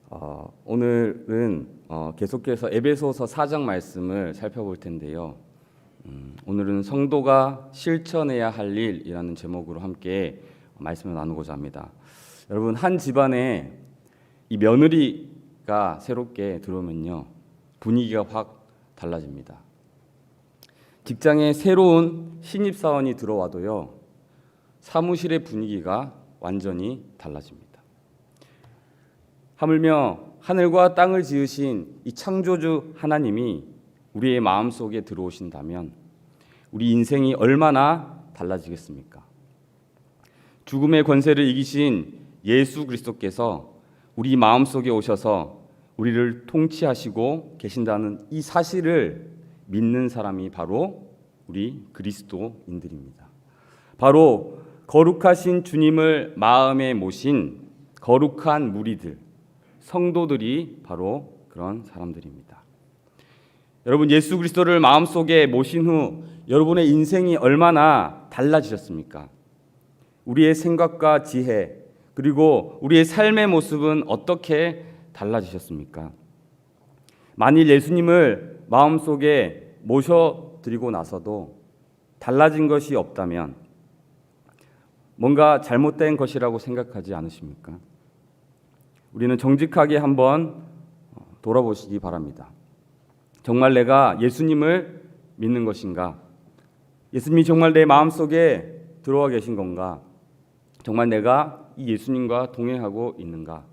오늘은 계속해서 에베소서 4장 말씀을 살펴볼 텐데요. 오늘은 성도가 실천해야 할 일이라는 제목으로 함께 말씀을 나누고자 합니다. 여러분, 한 집안에 이 며느리가 새롭게 들어오면요, 분위기가 확 달라집니다. 직장에 새로운 신입사원이 들어와도요, 사무실의 분위기가 완전히 달라집니다. 하물며 하늘과 땅을 지으신 이 창조주 하나님이 우리의 마음속에 들어오신다면 우리 인생이 얼마나 달라지겠습니까? 죽음의 권세를 이기신 예수 그리스도께서 우리 마음속에 오셔서 우리를 통치하시고 계신다는 이 사실을 믿는 사람이 바로 우리 그리스도인들입니다. 바로 거룩하신 주님을 마음에 모신 거룩한 무리들, 성도들이 바로 그런 사람들입니다. 여러분, 예수 그리스도를 마음속에 모신 후 여러분의 인생이 얼마나 달라지셨습니까? 우리의 생각과 지혜, 그리고 우리의 삶의 모습은 어떻게 달라지셨습니까? 만일 예수님을 마음속에 모셔드리고 나서도 달라진 것이 없다면 뭔가 잘못된 것이라고 생각하지 않으십니까? 우리는 정직하게 한번 돌아보시기 바랍니다. 정말 내가 예수님을 믿는 것인가? 예수님이 정말 내 마음속에 들어와 계신 건가? 정말 내가 이 예수님과 동행하고 있는가?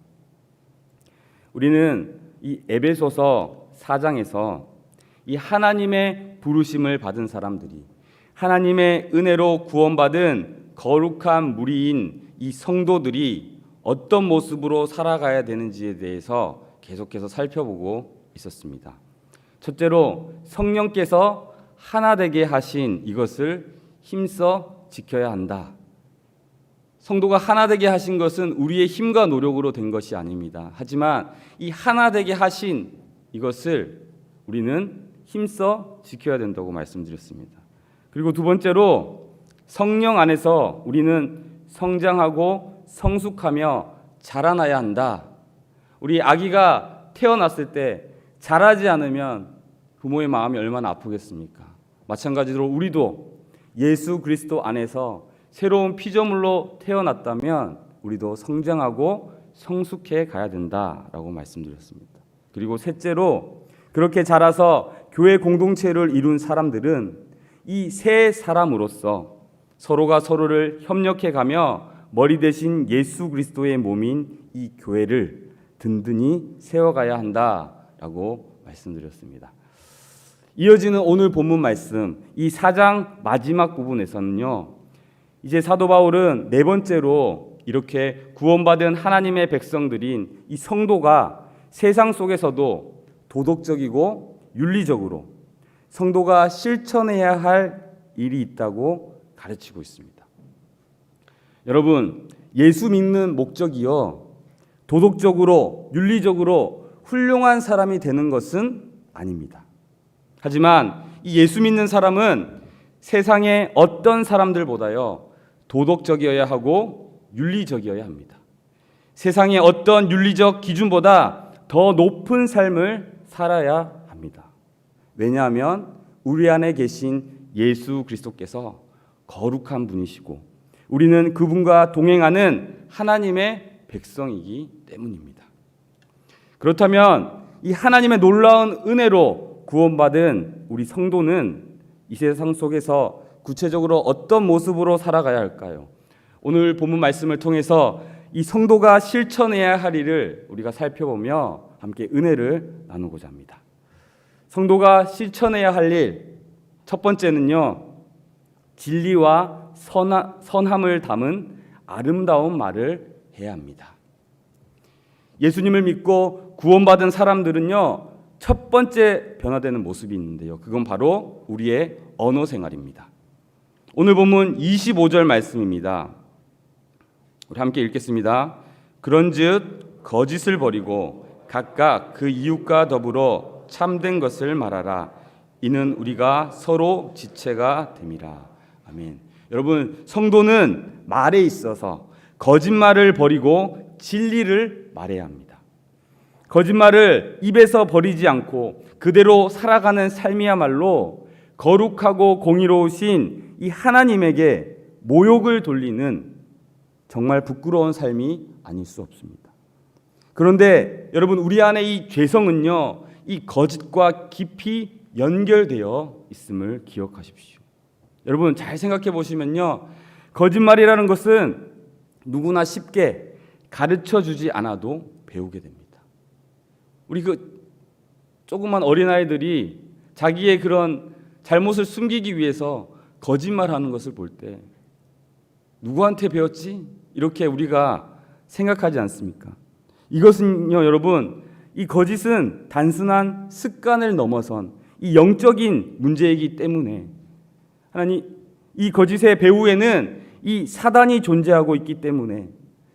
우리는 이 에베소서 4장에서 이 하나님의 부르심을 받은 사람들이, 하나님의 은혜로 구원받은 거룩한 무리인 이 성도들이 어떤 모습으로 살아가야 되는지에 대해서 계속해서 살펴보고 있었습니다. 첫째로, 성령께서 하나 되게 하신 이것을 힘써 지켜야 한다. 성도가 하나 되게 하신 것은 우리의 힘과 노력으로 된 것이 아닙니다. 하지만 이 하나 되게 하신 이것을 우리는 힘써 지켜야 된다고 말씀드렸습니다. 그리고 두 번째로, 성령 안에서 우리는 성장하고 성숙하며 자라나야 한다. 우리 아기가 태어났을 때 자라지 않으면 부모의 마음이 얼마나 아프겠습니까? 마찬가지로 우리도 예수 그리스도 안에서 새로운 피조물로 태어났다면 우리도 성장하고 성숙해 가야 된다라고 말씀드렸습니다. 그리고 셋째로, 그렇게 자라서 교회 공동체를 이룬 사람들은 이 세 사람으로서 서로가 서로를 협력해 가며 머리 대신 예수 그리스도의 몸인 이 교회를 든든히 세워가야 한다라고 말씀드렸습니다. 이어지는 오늘 본문 말씀, 이 4장 마지막 부분에서는요, 이제 사도 바울은 네 번째로 이렇게 구원받은 하나님의 백성들인 이 성도가 세상 속에서도 도덕적이고 윤리적으로 성도가 실천해야 할 일이 있다고 가르치고 있습니다. 여러분, 예수 믿는 목적이요, 도덕적으로 윤리적으로 훌륭한 사람이 되는 것은 아닙니다. 하지만 이 예수 믿는 사람은 세상의 어떤 사람들보다요 도덕적이어야 하고 윤리적이어야 합니다. 세상의 어떤 윤리적 기준보다 더 높은 삶을 살아야 합니다. 왜냐하면 우리 안에 계신 예수 그리스도께서 거룩한 분이시고 우리는 그분과 동행하는 하나님의 백성이기 때문입니다. 그렇다면 이 하나님의 놀라운 은혜로 구원받은 우리 성도는 이 세상 속에서 구체적으로 어떤 모습으로 살아가야 할까요? 오늘 본문 말씀을 통해서 이 성도가 실천해야 할 일을 우리가 살펴보며 함께 은혜를 나누고자 합니다. 성도가 실천해야 할 일, 첫 번째는요, 진리와 선함을 담은 아름다운 말을 해야 합니다. 예수님을 믿고 구원받은 사람들은요, 첫 번째 변화되는 모습이 있는데요, 그건 바로 우리의 언어 생활입니다. 오늘 본문 25절 말씀입니다. 우리 함께 읽겠습니다. 그런즉 거짓을 버리고 각각 그 이웃과 더불어 참된 것을 말하라. 이는 우리가 서로 지체가 됨이라. 아멘. 여러분, 성도는 말에 있어서 거짓말을 버리고 진리를 말해야 합니다. 거짓말을 입에서 버리지 않고 그대로 살아가는 삶이야말로 거룩하고 공의로우신 이 하나님에게 모욕을 돌리는 정말 부끄러운 삶이 아닐 수 없습니다. 그런데 여러분, 우리 안에 이 죄성은요, 이 거짓과 깊이 연결되어 있음을 기억하십시오. 여러분, 잘 생각해 보시면요, 거짓말이라는 것은 누구나 쉽게 가르쳐 주지 않아도 배우게 됩니다. 우리 조그만 어린아이들이 자기의 그런 잘못을 숨기기 위해서 거짓말하는 것을 볼 때 누구한테 배웠지? 이렇게 우리가 생각하지 않습니까? 이것은요, 여러분, 이 거짓은 단순한 습관을 넘어선 이 영적인 문제이기 때문에 하나님, 이 거짓의 배후에는 이 사단이 존재하고 있기 때문에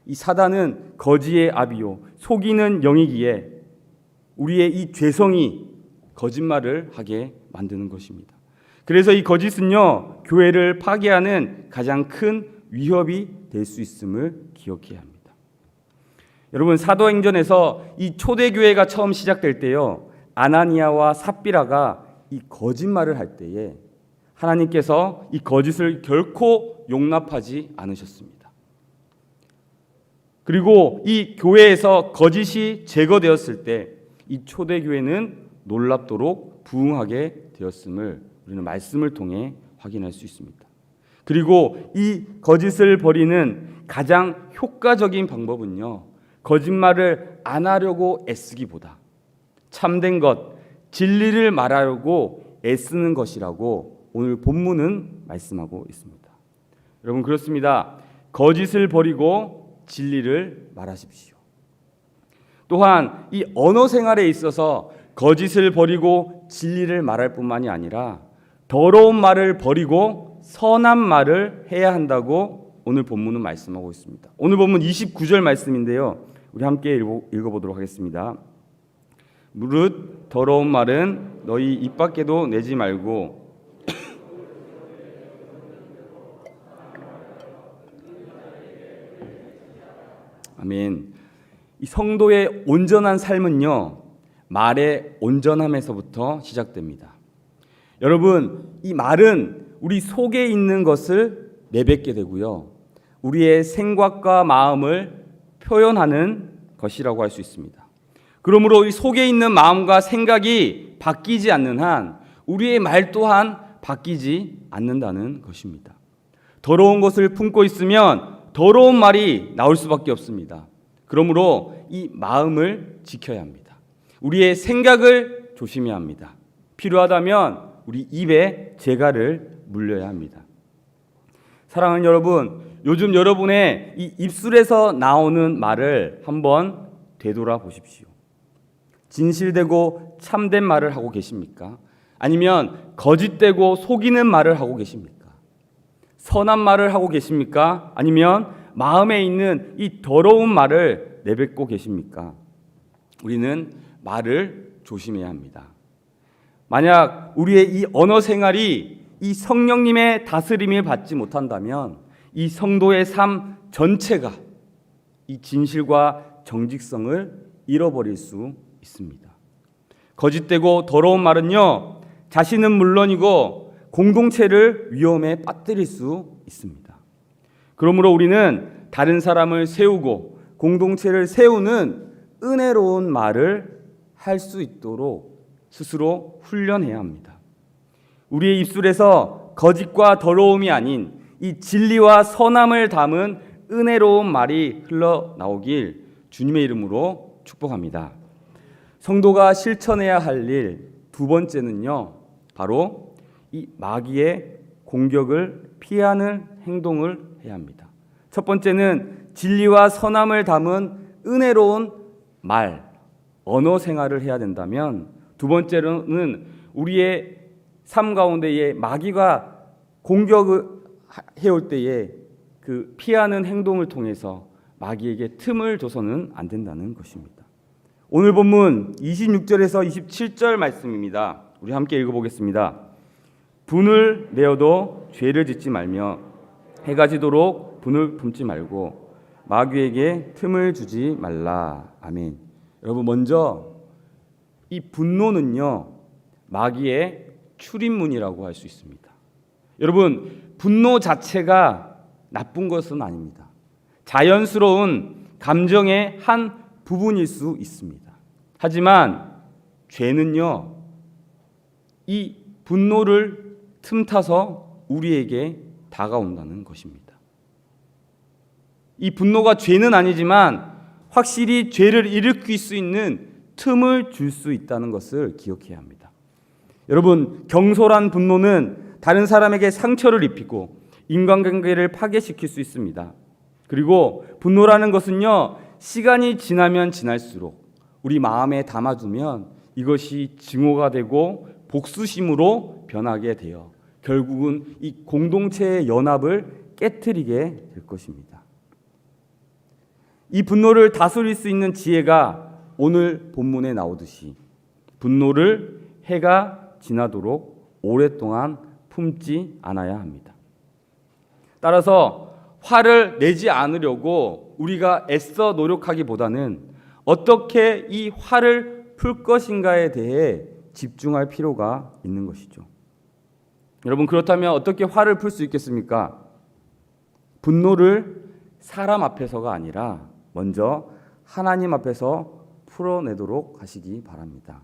이 사단은 거지의 아비요 속이는 영이기에 우리의 이 죄성이 거짓말을 하게 만드는 것입니다. 그래서 이 거짓은요, 교회를 파괴하는 가장 큰 위협이 될 수 있음을 기억해야 합니다. 여러분, 사도행전에서 이 초대교회가 처음 시작될 때요, 아나니아와 삽비라가 이 거짓말을 할 때에 하나님께서 이 거짓을 결코 용납하지 않으셨습니다. 그리고 이 교회에서 거짓이 제거되었을 때 이 초대교회는 놀랍도록 부흥하게 되었음을 우리는 말씀을 통해 확인할 수 있습니다. 그리고 이 거짓을 버리는 가장 효과적인 방법은요, 거짓말을 안 하려고 애쓰기보다 참된 것, 진리를 말하려고 애쓰는 것이라고 오늘 본문은 말씀하고 있습니다. 여러분, 그렇습니다. 거짓을 버리고 진리를 말하십시오. 또한 이 언어 생활에 있어서 거짓을 버리고 진리를 말할 뿐만이 아니라 더러운 말을 버리고 선한 말을 해야 한다고 오늘 본문은 말씀하고 있습니다. 오늘 본문 29절 말씀인데요, 우리 함께 읽어보도록 하겠습니다. 무릇 더러운 말은 너희 입 밖에도 내지 말고 아멘. 이 성도의 온전한 삶은요, 말의 온전함에서부터 시작됩니다. 여러분, 이 말은 우리 속에 있는 것을 내뱉게 되고요, 우리의 생각과 마음을 표현하는 것이라고 할 수 있습니다. 그러므로 이 속에 있는 마음과 생각이 바뀌지 않는 한 우리의 말 또한 바뀌지 않는다는 것입니다. 더러운 것을 품고 있으면 더러운 말이 나올 수밖에 없습니다. 그러므로 이 마음을 지켜야 합니다. 우리의 생각을 조심해야 합니다. 필요하다면 우리 입에 재갈을 물려야 합니다. 사랑하는 여러분, 요즘 여러분의 이 입술에서 나오는 말을 한번 되돌아 보십시오. 진실되고 참된 말을 하고 계십니까? 아니면 거짓되고 속이는 말을 하고 계십니까? 선한 말을 하고 계십니까? 아니면 마음에 있는 이 더러운 말을 내뱉고 계십니까? 우리는 말을 조심해야 합니다. 만약 우리의 이 언어 생활이 이 성령님의 다스림을 받지 못한다면 이 성도의 삶 전체가 이 진실과 정직성을 잃어버릴 수 있습니다. 거짓되고 더러운 말은요, 자신은 물론이고 공동체를 위험에 빠뜨릴 수 있습니다. 그러므로 우리는 다른 사람을 세우고 공동체를 세우는 은혜로운 말을 할 수 있도록 스스로 훈련해야 합니다. 우리의 입술에서 거짓과 더러움이 아닌 이 진리와 선함을 담은 은혜로운 말이 흘러나오길 주님의 이름으로 축복합니다. 성도가 실천해야 할 일 두 번째는요, 바로 이 마귀의 공격을 피하는 행동을 해야 합니다. 첫 번째는 진리와 선함을 담은 은혜로운 말, 언어 생활을 해야 된다면, 두 번째로는 우리의 삶 가운데에 마귀가 공격을 해올 때에 그 피하는 행동을 통해서 마귀에게 틈을 줘서는 안 된다는 것입니다. 오늘 본문 26절에서 27절 말씀입니다. 우리 함께 읽어보겠습니다. 분을 내어도 죄를 짓지 말며 해가 지도록 분을 품지 말고 마귀에게 틈을 주지 말라. 아멘. 여러분, 먼저 이 분노는요, 마귀의 출입문이라고 할 수 있습니다. 여러분, 분노 자체가 나쁜 것은 아닙니다. 자연스러운 감정의 한 부분일 수 있습니다. 하지만 죄는요, 이 분노를 틈타서 우리에게 다가온다는 것입니다. 이 분노가 죄는 아니지만 확실히 죄를 일으킬 수 있는 틈을 줄 수 있다는 것을 기억해야 합니다. 여러분, 경솔한 분노는 다른 사람에게 상처를 입히고 인간관계를 파괴시킬 수 있습니다. 그리고 분노라는 것은요, 시간이 지나면 지날수록 우리 마음에 담아두면 이것이 증오가 되고 복수심으로 변하게 되어 결국은 이 공동체의 연합을 깨트리게 될 것입니다. 이 분노를 다스릴 수 있는 지혜가 오늘 본문에 나오듯이 분노를 해가 지나도록 오랫동안 품지 않아야 합니다. 따라서 화를 내지 않으려고 우리가 애써 노력하기보다는 어떻게 이 화를 풀 것인가에 대해 집중할 필요가 있는 것이죠. 여러분, 그렇다면 어떻게 화를 풀 수 있겠습니까? 분노를 사람 앞에서가 아니라 먼저 하나님 앞에서 풀어내도록 하시기 바랍니다.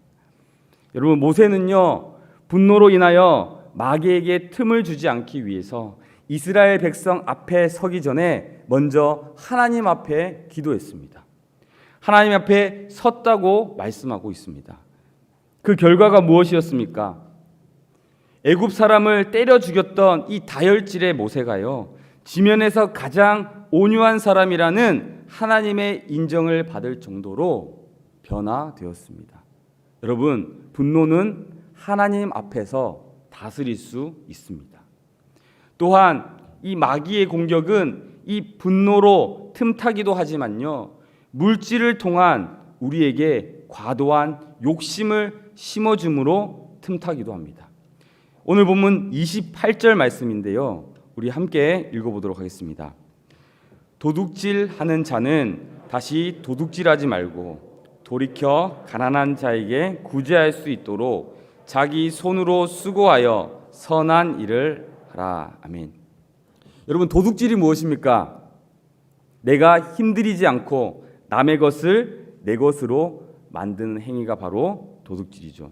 여러분, 모세는요, 분노로 인하여 마귀에게 틈을 주지 않기 위해서 이스라엘 백성 앞에 서기 전에 먼저 하나님 앞에 기도했습니다. 하나님 앞에 섰다고 말씀하고 있습니다. 그 결과가 무엇이었습니까? 애굽 사람을 때려 죽였던 이 다혈질의 모세가요, 지면에서 가장 온유한 사람이라는 하나님의 인정을 받을 정도로 변화되었습니다. 여러분, 분노는 하나님 앞에서 다스릴 수 있습니다. 또한 이 마귀의 공격은 이 분노로 틈타기도 하지만요, 물질을 통한 우리에게 과도한 욕심을 심어줌으로 틈타기도 합니다. 오늘 본문 28절 말씀인데요, 우리 함께 읽어보도록 하겠습니다. 도둑질하는 자는 다시 도둑질하지 말고 돌이켜 가난한 자에게 구제할 수 있도록 자기 손으로 수고하여 선한 일을 하라. 아멘. 여러분, 도둑질이 무엇입니까? 내가 힘들이지 않고 남의 것을 내 것으로 만드는 행위가 바로 도둑질이죠.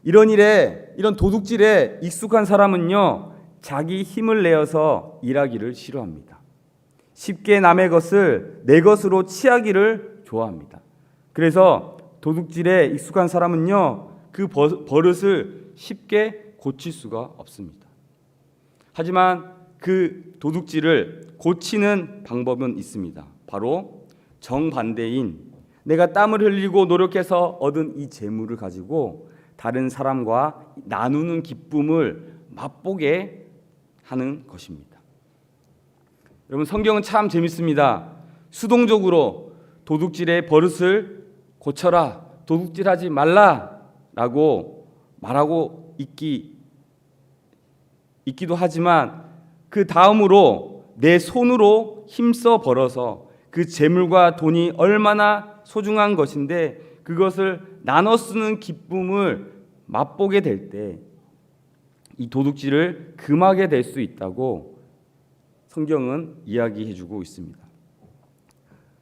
이런 도둑질에 익숙한 사람은요, 자기 힘을 내어서 일하기를 싫어합니다. 쉽게 남의 것을 내 것으로 취하기를 좋아합니다. 그래서 도둑질에 익숙한 사람은요, 그 버릇을 쉽게 고칠 수가 없습니다. 하지만 그 도둑질을 고치는 방법은 있습니다. 바로 정반대인 내가 땀을 흘리고 노력해서 얻은 이 재물을 가지고 다른 사람과 나누는 기쁨을 맛보게 하는 것입니다. 여러분, 성경은 참 재밌습니다. 수동적으로 도둑질의 버릇을 고쳐라, 도둑질하지 말라라고 말하고 있기도 하지만 그 다음으로 내 손으로 힘써 벌어서 그 재물과 돈이 얼마나 소중한 것인데 그것을 나눠 쓰는 기쁨을 맛보게 될 때 이 도둑질을 금하게 될 수 있다고 성경은 이야기해주고 있습니다.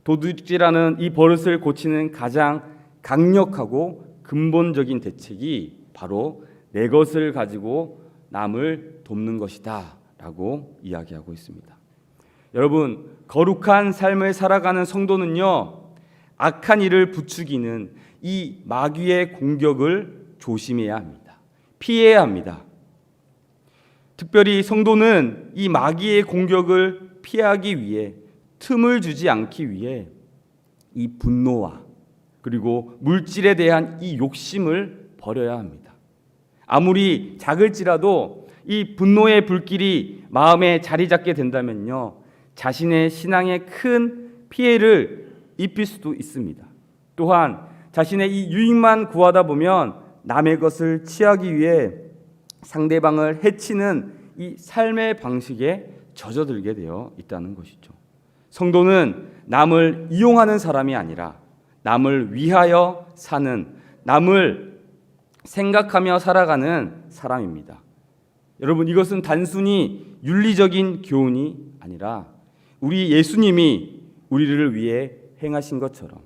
도둑질하는 이 버릇을 고치는 가장 강력하고 근본적인 대책이 바로 내 것을 가지고 남을 돕는 것이다 라고 이야기하고 있습니다. 여러분, 거룩한 삶을 살아가는 성도는요, 악한 일을 부추기는 이 마귀의 공격을 조심해야 합니다. 피해야 합니다. 특별히 성도는 이 마귀의 공격을 피하기 위해, 틈을 주지 않기 위해 이 분노와 그리고 물질에 대한 이 욕심을 버려야 합니다. 아무리 작을지라도 이 분노의 불길이 마음에 자리 잡게 된다면요, 자신의 신앙에 큰 피해를 입힐 수도 있습니다. 또한 자신의 이 유익만 구하다 보면 남의 것을 취하기 위해 상대방을 해치는 이 삶의 방식에 젖어들게 되어 있다는 것이죠. 성도는 남을 이용하는 사람이 아니라 남을 위하여 사는, 남을 생각하며 살아가는 사람입니다. 여러분, 이것은 단순히 윤리적인 교훈이 아니라 우리 예수님이 우리를 위해 행하신 것처럼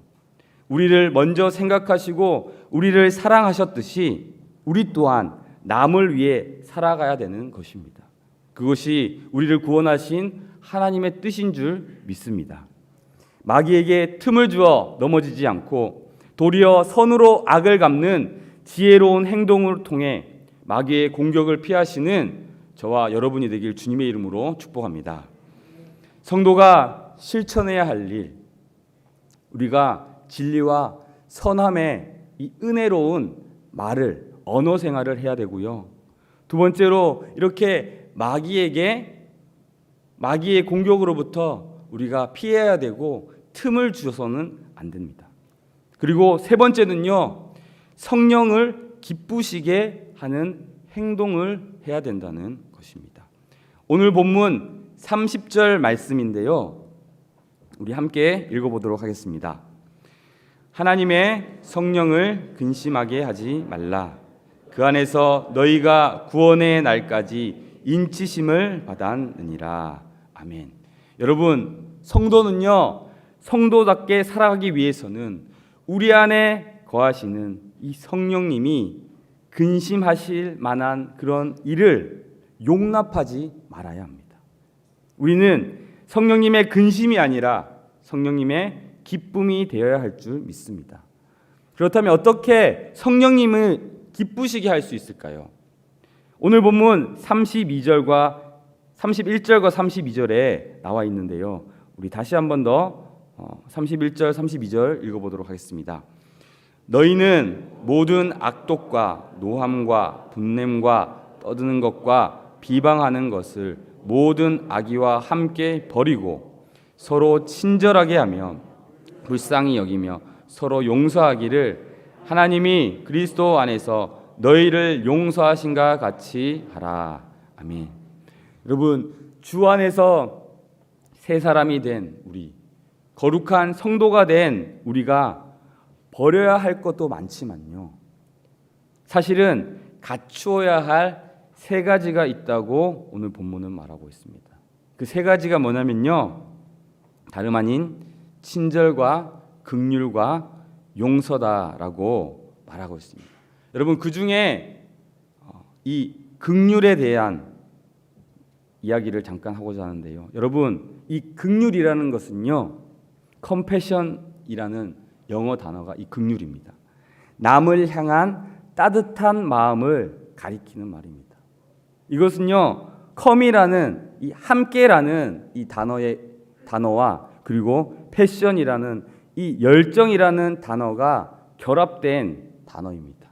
우리를 먼저 생각하시고 우리를 사랑하셨듯이 우리 또한 남을 위해 살아가야 되는 것입니다. 그것이 우리를 구원하신 하나님의 뜻인 줄 믿습니다. 마귀에게 틈을 주어 넘어지지 않고 도리어 선으로 악을 갚는 지혜로운 행동을 통해 마귀의 공격을 피하시는 저와 여러분이 되길 주님의 이름으로 축복합니다. 성도가 실천해야 할 일, 우리가 진리와 선함의 이 은혜로운 말을, 언어 생활을 해야 되고요. 두 번째로 이렇게 마귀의 공격으로부터 우리가 피해야 되고 틈을 주어서는 안 됩니다. 그리고 세 번째는요, 성령을 기쁘시게 하는 행동을 해야 된다는 것입니다. 오늘 본문 30절 말씀인데요, 우리 함께 읽어보도록 하겠습니다. 하나님의 성령을 근심하게 하지 말라. 그 안에서 너희가 구원의 날까지 인치심을 받았느니라. 아멘. 여러분, 성도는요, 성도답게 살아가기 위해서는 우리 안에 거하시는 이 성령님이 근심하실 만한 그런 일을 용납하지 말아야 합니다. 우리는 성령님의 근심이 아니라 성령님의 기쁨이 되어야 할 줄 믿습니다. 그렇다면 어떻게 성령님을 기쁘시게 할 수 있을까요? 오늘 본문 31절과 32절에 나와 있는데요, 우리 다시 한 번 더 31절 32절 읽어보도록 하겠습니다. 너희는 모든 악독과 노함과 분냄과 떠드는 것과 비방하는 것을 모든 악의와 함께 버리고 서로 친절하게 하며 불쌍히 여기며 서로 용서하기를 하나님이 그리스도 안에서 너희를 용서하신가 같이 하라. 아멘. 여러분, 주 안에서 새 사람이 된 우리, 거룩한 성도가 된 우리가 버려야 할 것도 많지만요, 사실은 갖추어야 할 세 가지가 있다고 오늘 본문은 말하고 있습니다. 그 세 가지가 뭐냐면요, 다름 아닌 친절과 긍휼과 용서다라고 말하고 있습니다. 여러분, 그 중에 이 긍휼에 대한 이야기를 잠깐 하고자 하는데요, 여러분, 이 긍휼이라는 것은요, compassion이라는 영어 단어가 이 긍휼입니다. 남을 향한 따뜻한 마음을 가리키는 말입니다. 이것은요, come이라는 이 함께라는 이 단어와 그리고 패션이라는 이 열정이라는 단어가 결합된 단어입니다.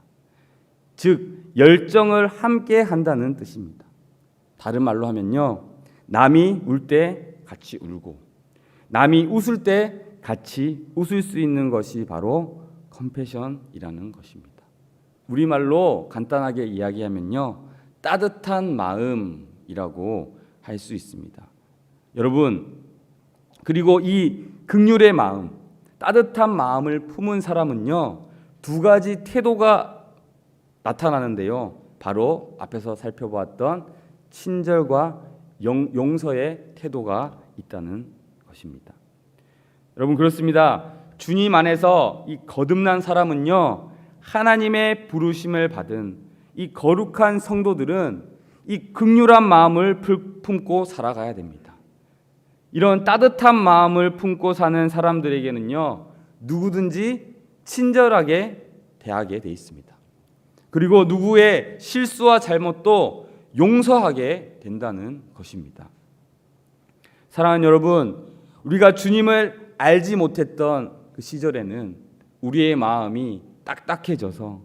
즉, 열정을 함께 한다는 뜻입니다. 다른 말로 하면요, 남이 울 때 같이 울고 남이 웃을 때 같이 웃을 수 있는 것이 바로 컴패션이라는 것입니다. 우리말로 간단하게 이야기하면요, 따뜻한 마음이라고 할 수 있습니다. 여러분, 그리고 이 긍휼의 마음, 따뜻한 마음을 품은 사람은요, 두 가지 태도가 나타나는데요, 바로 앞에서 살펴보았던 친절과 용서의 태도가 있다는 것입니다. 여러분, 그렇습니다. 주님 안에서 이 거듭난 사람은요, 하나님의 부르심을 받은 이 거룩한 성도들은 이 긍휼한 마음을 품고 살아가야 됩니다. 이런 따뜻한 마음을 품고 사는 사람들에게는요, 누구든지 친절하게 대하게 돼 있습니다. 그리고 누구의 실수와 잘못도 용서하게 된다는 것입니다. 사랑하는 여러분, 우리가 주님을 알지 못했던 그 시절에는 우리의 마음이 딱딱해져서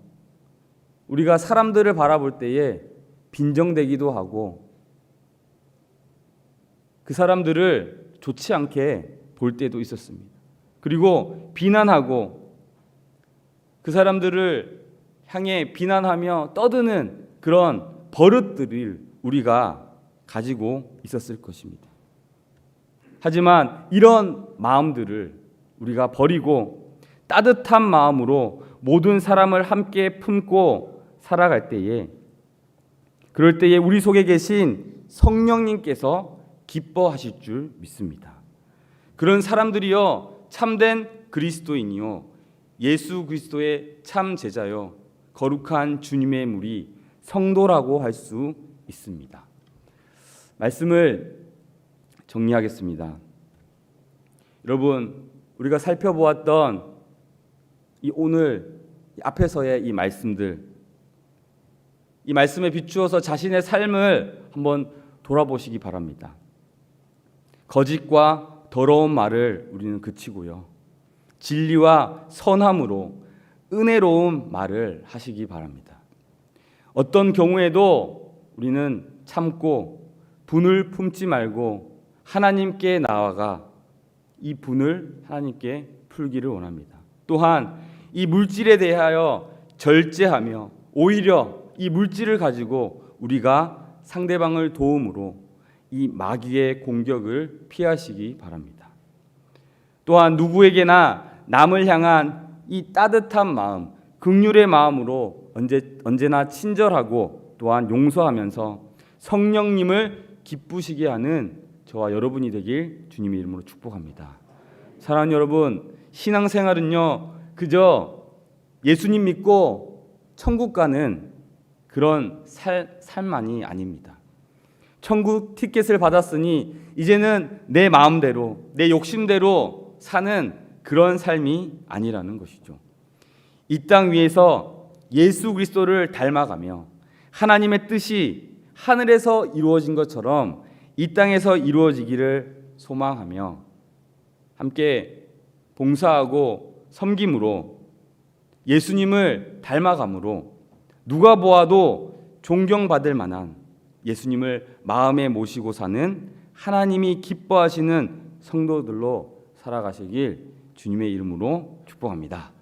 우리가 사람들을 바라볼 때에 빈정대기도 하고 그 사람들을 좋지 않게 볼 때도 있었습니다. 그리고 비난하고 그 사람들을 향해 비난하며 떠드는 그런 버릇들을 우리가 가지고 있었을 것입니다. 하지만 이런 마음들을 우리가 버리고 따뜻한 마음으로 모든 사람을 함께 품고 살아갈 때에, 그럴 때에 우리 속에 계신 성령님께서 기뻐하실 줄 믿습니다. 그런 사람들이요 참된 그리스도인이요 예수 그리스도의 참 제자요 거룩한 주님의 무리 성도라고 할 수 있습니다. 말씀을 정리하겠습니다. 여러분, 우리가 살펴보았던 이 오늘 앞에서의 이 말씀들, 이 말씀에 비추어서 자신의 삶을 한번 돌아보시기 바랍니다. 거짓과 더러운 말을 우리는 그치고요, 진리와 선함으로 은혜로운 말을 하시기 바랍니다. 어떤 경우에도 우리는 참고 분을 품지 말고 하나님께 나아가 이 분을 하나님께 풀기를 원합니다. 또한 이 물질에 대하여 절제하며 오히려 이 물질을 가지고 우리가 상대방을 도움으로 이 마귀의 공격을 피하시기 바랍니다. 또한 누구에게나 남을 향한 이 따뜻한 마음, 긍휼의 마음으로 언제나 친절하고 또한 용서하면서 성령님을 기쁘시게 하는 저와 여러분이 되길 주님의 이름으로 축복합니다. 사랑하는 여러분, 신앙생활은요 그저 예수님 믿고 천국 가는 그런 삶만이 아닙니다. 천국 티켓을 받았으니 이제는 내 마음대로 내 욕심대로 사는 그런 삶이 아니라는 것이죠. 이 땅 위에서 예수 그리스도를 닮아가며 하나님의 뜻이 하늘에서 이루어진 것처럼 이 땅에서 이루어지기를 소망하며 함께 봉사하고 섬김으로 예수님을 닮아감으로 누가 보아도 존경받을 만한 예수님을 마음에 모시고 사는 하나님이 기뻐하시는 성도들로 살아가시길 주님의 이름으로 축복합니다.